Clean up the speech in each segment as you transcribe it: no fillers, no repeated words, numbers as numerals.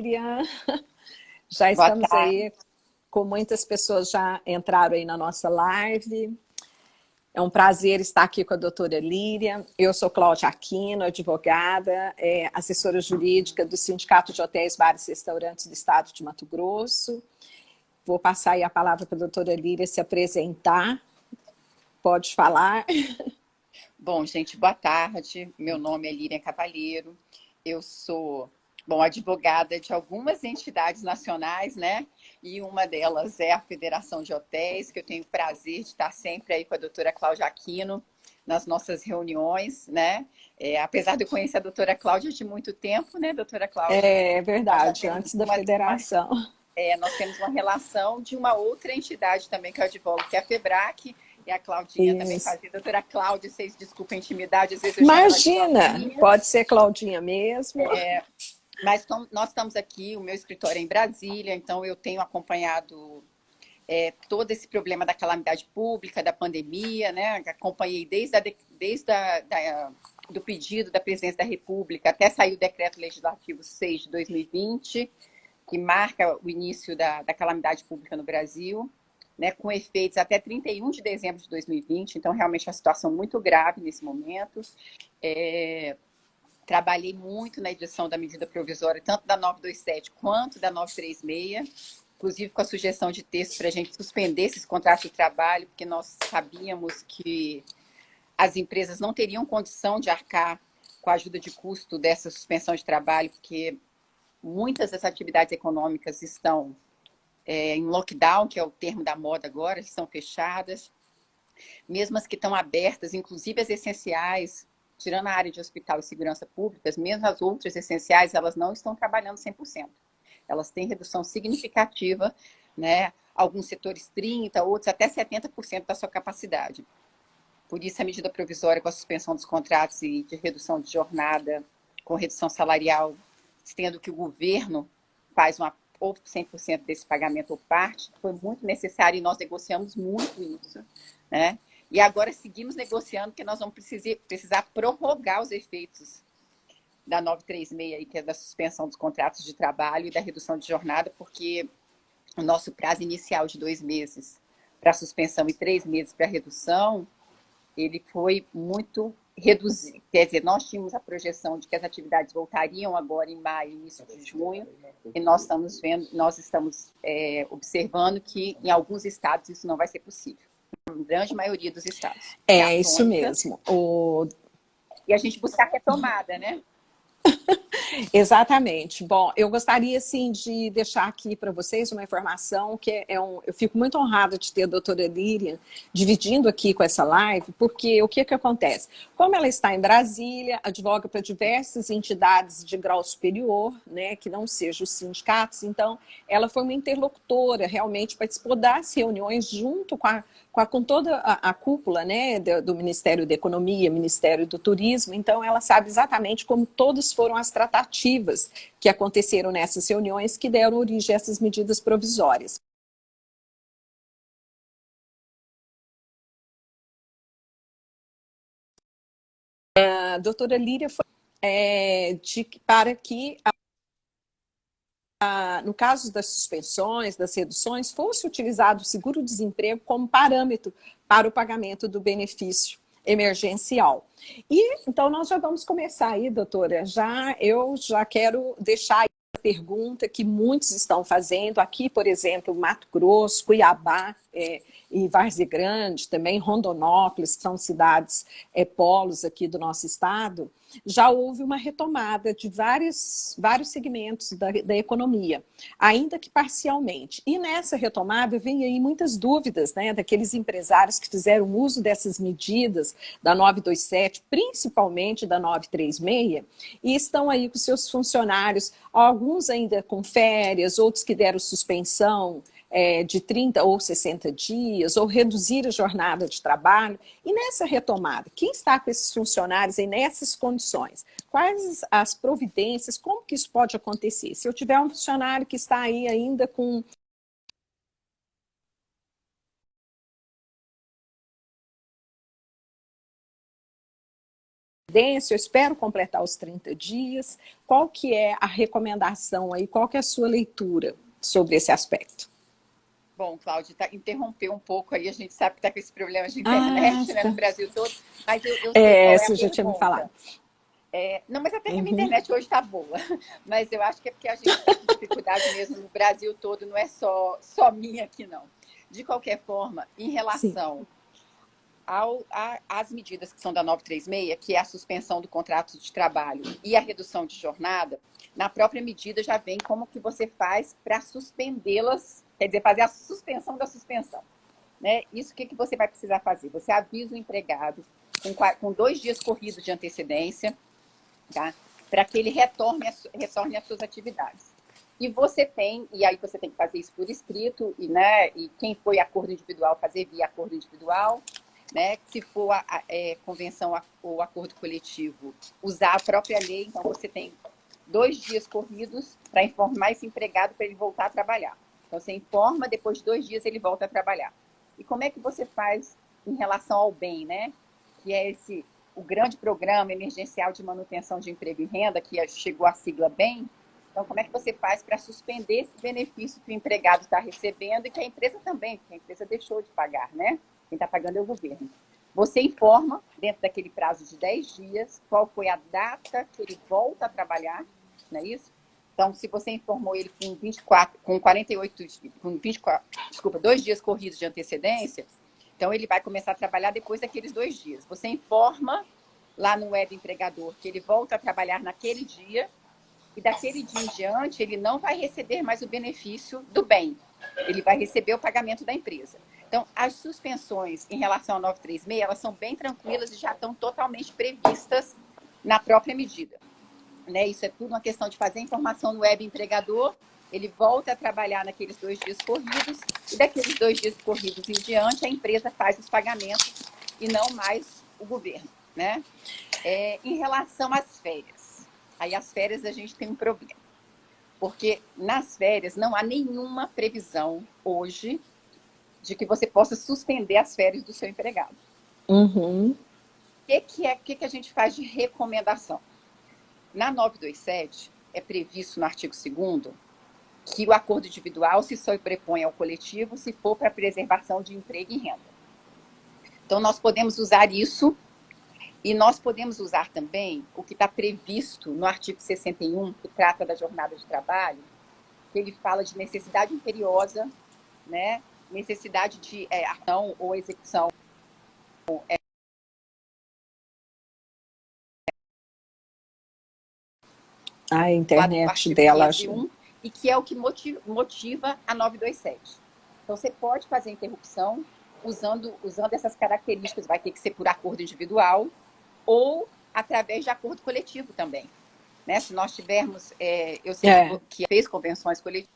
Líria. Já Boa estamos tarde. aí com muitas pessoas já entraram aí na nossa live. É um prazer estar aqui com a doutora Líria. Eu sou Cláudia Aquino, advogada, assessora jurídica do Sindicato de Hotéis, Bares e Restaurantes do Estado de Mato Grosso. Vou passar aí a palavra para a doutora Líria se apresentar. Pode falar. Bom, gente, boa tarde. Meu nome é Líria Cavalheiro. Eu sou, advogada de algumas entidades nacionais, né? E uma delas é a Federação de Hotéis, que eu tenho o prazer de estar sempre aí com a doutora Cláudia Aquino nas nossas reuniões, né? Apesar de eu conhecer a doutora Cláudia de muito tempo, né, doutora Cláudia? É Nós já verdade, temos antes da federação. nós temos uma relação de uma outra entidade também que eu advogo, que é a FEBRAC, e a Claudinha também Isso. fazia. Doutora Cláudia, vocês desculpem a intimidade, às vezes eu chamo ela de Imagina, Claudinha. pode ser Claudinha mesmo. Mas nós estamos aqui, o meu escritório é em Brasília, então eu tenho acompanhado todo esse problema da calamidade pública, da pandemia, né? Acompanhei do pedido da Presidência da República até sair o Decreto Legislativo 6 de 2020, que marca o início da calamidade pública no Brasil, né, com efeitos até 31 de dezembro de 2020, então realmente é uma situação muito grave nesse momento. Trabalhei muito na edição da medida provisória, tanto da 927 quanto da 936, inclusive com a sugestão de texto para a gente suspender esses contratos de trabalho, porque nós sabíamos que as empresas não teriam condição de arcar com a ajuda de custo dessa suspensão de trabalho, porque muitas das atividades econômicas estão em lockdown, que é o termo da moda agora, estão fechadas. Mesmo as que estão abertas, inclusive as essenciais, tirando a área de hospital e segurança públicas, mesmo as outras essenciais, elas não estão trabalhando 100%. Elas têm redução significativa, né? Alguns setores 30%, outros até 70% da sua capacidade. Por isso, a medida provisória com a suspensão dos contratos e de redução de jornada, com redução salarial, sendo que o governo faz ou 100% desse pagamento ou parte, foi muito necessário e nós negociamos muito isso, né? E agora seguimos negociando, porque nós vamos precisar prorrogar os efeitos da 936, aí, que é da suspensão dos contratos de trabalho e da redução de jornada, porque o nosso prazo inicial de 2 meses para suspensão e 3 meses para redução, ele foi muito reduzido. Quer dizer, nós tínhamos a projeção de que as atividades voltariam agora em maio, início de junho, e nós estamos observando que em alguns estados isso não vai ser possível. Na grande maioria dos estados. É A isso tônica, mesmo. e a gente buscar a retomada, né? Exatamente. Bom, eu gostaria, assim, de deixar aqui para vocês uma informação que eu fico muito honrada de ter a doutora Líria dividindo aqui com essa live, porque o que acontece? Como ela está em Brasília, advoga para diversas entidades de grau superior, né, que não sejam os sindicatos, então ela foi uma interlocutora, realmente participou das reuniões junto com toda a cúpula, né, do Ministério da Economia, Ministério do Turismo, então ela sabe exatamente como todas foram as tratativas que aconteceram nessas reuniões que deram origem a essas medidas provisórias. A doutora Líria foi para que no caso das suspensões, das reduções, fosse utilizado o seguro-desemprego como parâmetro para o pagamento do benefício emergencial. E então nós já vamos começar aí, doutora. Eu já quero deixar a pergunta que muitos estão fazendo aqui, por exemplo, Mato Grosso, Cuiabá e Várzea Grande, também Rondonópolis, que são cidades polos aqui do nosso estado. Já houve uma retomada de vários segmentos da economia, ainda que parcialmente. E nessa retomada vem aí muitas dúvidas, né, daqueles empresários que fizeram uso dessas medidas da 927, principalmente da 936, e estão aí com seus funcionários, alguns ainda com férias, outros que deram suspensão, de 30 ou 60 dias, ou reduzir a jornada de trabalho. E nessa retomada, quem está com esses funcionários e nessas condições? Quais as providências, como que isso pode acontecer? Se eu tiver um funcionário que está aí ainda com eu espero completar os 30 dias. Qual que é a recomendação aí? Qual que é a sua leitura sobre esse aspecto? Bom, Cláudia, interrompeu um pouco aí, a gente sabe que está com esse problema de Ah, internet, né, no tá. Brasil todo, mas eu sei qual é a Você já tinha me falado. pergunta. Não, mas até que a minha Uhum. internet hoje está boa. Mas eu acho que é porque a gente está com dificuldade mesmo no Brasil todo, não é só minha aqui, não. De qualquer forma, em Sim. relação às medidas que são da 936, que é a suspensão do contrato de trabalho e a redução de jornada, na própria medida já vem como que você faz para suspendê-las, quer dizer, fazer a suspensão da suspensão. Né? Isso, o que você vai precisar fazer? Você avisa o empregado com 2 dias corridos de antecedência, tá? Para que ele retorne às suas atividades. E aí você tem que fazer isso por escrito, e quem foi acordo individual, fazer via acordo individual, né? Se for convenção ou acordo coletivo, usar a própria lei, então você tem 2 dias corridos para informar esse empregado para ele voltar a trabalhar. Então você informa, depois de 2 dias ele volta a trabalhar. E como é que você faz em relação ao bem, né? Que é o grande programa emergencial de manutenção de emprego e renda, que chegou a sigla BEM. Então, como é que você faz para suspender esse benefício que o empregado está recebendo e que a empresa também, porque a empresa deixou de pagar, né? Quem está pagando é o governo. Você informa, dentro daquele prazo de 10 dias, qual foi a data que ele volta a trabalhar, não é isso? Então, se você informou ele com 2 dias corridos de antecedência, então ele vai começar a trabalhar depois daqueles 2 dias. Você informa lá no web empregador que ele volta a trabalhar naquele dia e daquele dia em diante ele não vai receber mais o benefício do bem. Ele vai receber o pagamento da empresa. Então, as suspensões em relação ao 936, elas são bem tranquilas e já estão totalmente previstas na própria medida. Né? Isso é tudo uma questão de fazer informação no web empregador, ele volta a trabalhar naqueles 2 dias corridos, e daqueles 2 dias corridos em diante, a empresa faz os pagamentos e não mais o governo. Né? Em relação às férias, aí as férias a gente tem um problema, porque nas férias não há nenhuma previsão hoje de que você possa suspender as férias do seu empregado. Uhum. O que a gente faz de recomendação? Na 927, é previsto no artigo 2º que o acordo individual se sobrepõe ao coletivo se for para preservação de emprego e renda. Então, nós podemos usar isso e nós podemos usar também o que está previsto no artigo 61, que trata da jornada de trabalho, que ele fala de necessidade imperiosa, né? Necessidade de ação ou execução A lá do internet artigo dela, acho. 501, e que é o que motiva a 927. Então, você pode fazer interrupção usando essas características, vai ter que ser por acordo individual ou através de acordo coletivo também. Né? Se nós tivermos, eu sei que fez convenções coletivas,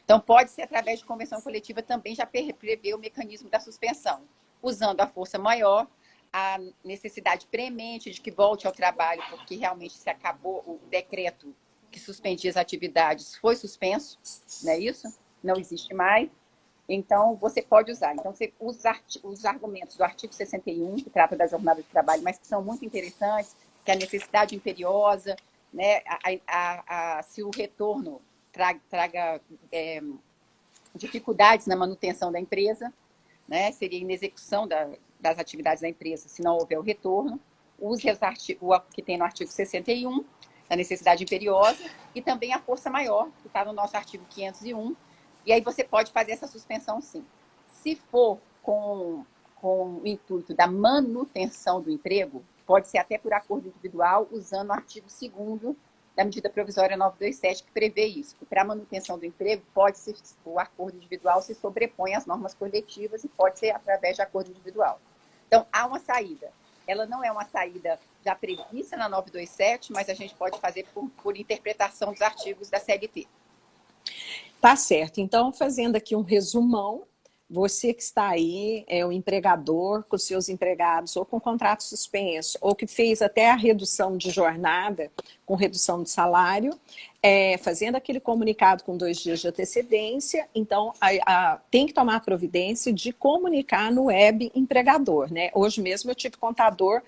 então pode ser através de convenção coletiva também já prever o mecanismo da suspensão, usando a força maior, a necessidade premente de que volte ao trabalho, porque realmente se acabou o decreto que suspendia as atividades, foi suspenso, não é isso? Não existe mais. Então, você pode usar. Então, você usa os argumentos do artigo 61, que trata da jornada de trabalho, mas que são muito interessantes, que é a necessidade imperiosa, né? Se o retorno traga dificuldades na manutenção da empresa, né? Seria inexecução das atividades da empresa se não houver o retorno. Use o que tem no artigo 61, a necessidade imperiosa, e também a força maior, que está no nosso artigo 501, e aí você pode fazer essa suspensão, sim. Se for com o intuito da manutenção do emprego, pode ser até por acordo individual, usando o artigo 2º da medida provisória 927, que prevê isso. Para a manutenção do emprego, o acordo individual se sobrepõe às normas coletivas e pode ser através de acordo individual. Então, há uma saída. Ela não é uma saída já prevista na 927, mas a gente pode fazer por interpretação dos artigos da CLT. Tá certo. Então, fazendo aqui um resumão, você que está aí, o empregador com seus empregados, ou com contrato suspenso, ou que fez até a redução de jornada, com redução de salário, fazendo aquele comunicado com 2 dias de antecedência. Então, tem que tomar a providência de comunicar no web empregador, né? Hoje mesmo eu tive contador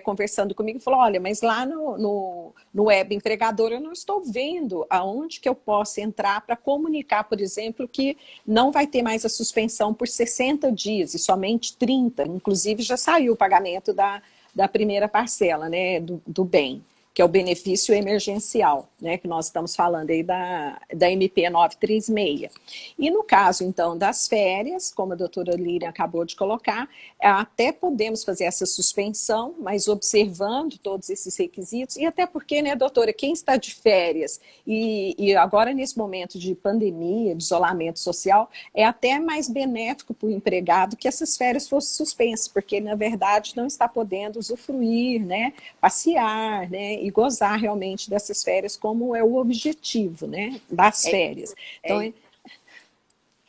conversando comigo e falou, olha, mas lá no web empregador eu não estou vendo aonde que eu posso entrar para comunicar, por exemplo, que não vai ter mais a suspensão por 60 dias e somente 30. Inclusive já saiu o pagamento da primeira parcela, né, do bem, que é o benefício emergencial, né, que nós estamos falando aí da MP 936. E no caso, então, das férias, como a doutora Líria acabou de colocar, até podemos fazer essa suspensão, mas observando todos esses requisitos, e até porque, né, doutora, quem está de férias e agora nesse momento de pandemia, de isolamento social, é até mais benéfico para o empregado que essas férias fossem suspensas, porque, na verdade, não está podendo usufruir, né, passear, né, e gozar realmente dessas férias, como é o objetivo, né, das férias. Então,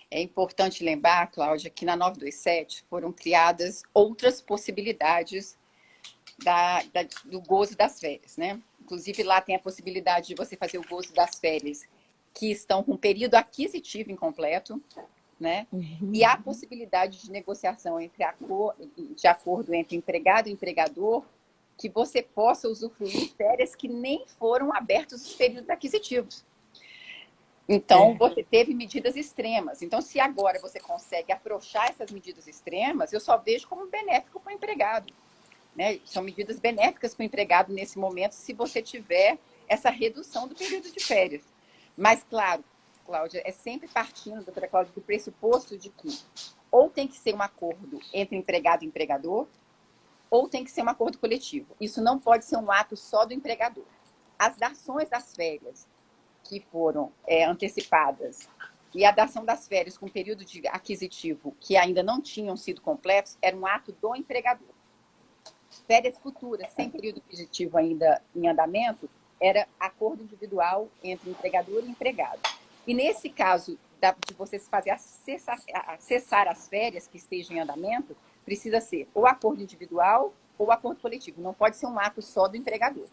é importante lembrar, Cláudia, que na 927 foram criadas outras possibilidades do gozo das férias, né? Inclusive, lá tem a possibilidade de você fazer o gozo das férias que estão com período aquisitivo incompleto, né? E há a possibilidade de negociação de acordo entre empregado e empregador, que você possa usufruir férias que nem foram abertos os períodos aquisitivos. Então, você teve medidas extremas. Então, se agora você consegue afrouxar essas medidas extremas, eu só vejo como benéfico para o empregado, né? São medidas benéficas para o empregado nesse momento, se você tiver essa redução do período de férias. Mas, claro, Cláudia, é sempre partindo, doutora Cláudia, do pressuposto de que ou tem que ser um acordo entre empregado e empregador, ou tem que ser um acordo coletivo. Isso não pode ser um ato só do empregador. As dações das férias que foram antecipadas e a dação das férias com período de aquisitivo que ainda não tinham sido completos era um ato do empregador. Férias futuras, sem período aquisitivo ainda em andamento, era acordo individual entre empregador e empregado. E nesse caso de você fazer cessar as férias que estejam em andamento, precisa ser ou acordo individual ou acordo coletivo. Não pode ser um ato só do empregador.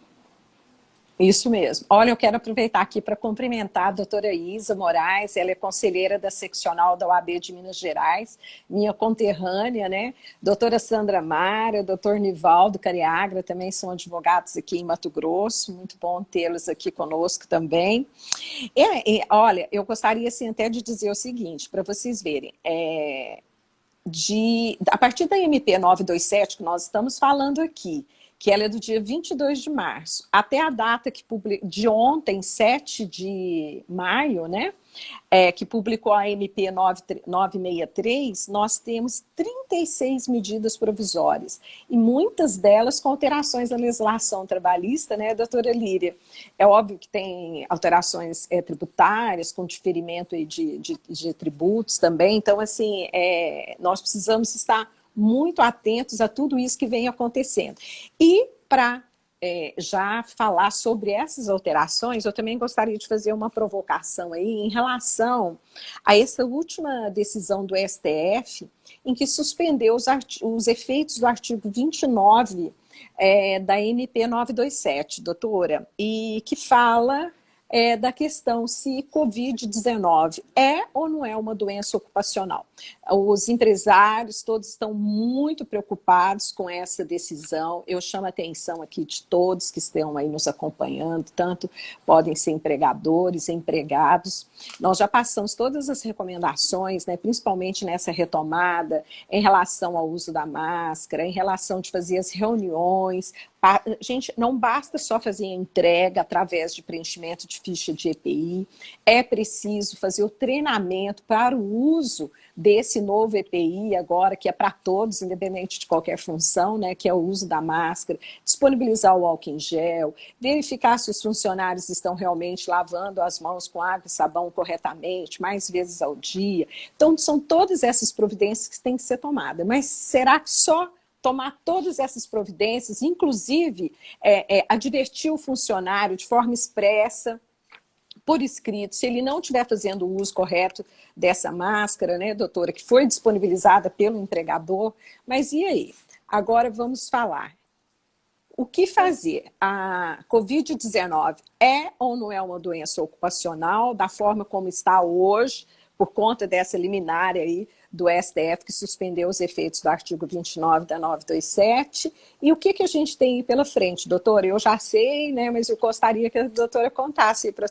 Isso mesmo. Olha, eu quero aproveitar aqui para cumprimentar a doutora Isa Moraes, ela é conselheira da seccional da OAB de Minas Gerais, minha conterrânea, né? Doutora Sandra Mara, doutor Nivaldo Cariagra, também são advogados aqui em Mato Grosso, muito bom tê-los aqui conosco também. Olha, eu gostaria assim, até de dizer o seguinte, para vocês verem, a partir da MP 927 que nós estamos falando aqui, que ela é do dia 22 de março, até a data de ontem, 7 de maio, né, que publicou a MP 963, nós temos 36 medidas provisórias, e muitas delas com alterações na legislação trabalhista, né, doutora Líria? É óbvio que tem alterações tributárias, com diferimento aí de tributos também, então, assim, nós precisamos estar muito atentos a tudo isso que vem acontecendo. E para já falar sobre essas alterações, eu também gostaria de fazer uma provocação aí em relação a essa última decisão do STF, em que suspendeu os efeitos do artigo 29 da MP 927, doutora, e que fala da questão se Covid-19 é ou não é uma doença ocupacional. Os empresários todos estão muito preocupados com essa decisão. Eu chamo a atenção aqui de todos que estão aí nos acompanhando, tanto podem ser empregadores, empregados. Nós já passamos todas as recomendações, né, principalmente nessa retomada, em relação ao uso da máscara, em relação de fazer as reuniões. Gente, não basta só fazer a entrega através de preenchimento de ficha de EPI, é preciso fazer o treinamento para o uso desse novo EPI agora, que é para todos, independente de qualquer função, né, que é o uso da máscara, disponibilizar o álcool em gel, verificar se os funcionários estão realmente lavando as mãos com água e sabão corretamente, mais vezes ao dia. Então, são todas essas providências que têm que ser tomadas. Mas será que só tomar todas essas providências, inclusive advertir o funcionário de forma expressa, por escrito, se ele não estiver fazendo o uso correto dessa máscara, né, doutora, que foi disponibilizada pelo empregador, mas e aí? Agora vamos falar. o que fazer? A Covid-19 é ou não é uma doença ocupacional, da forma como está hoje, por conta dessa liminar aí do STF, que suspendeu os efeitos do artigo 29 da 927. E o que a gente tem aí pela frente, doutora? Eu já sei, né, mas eu gostaria que a doutora contasse para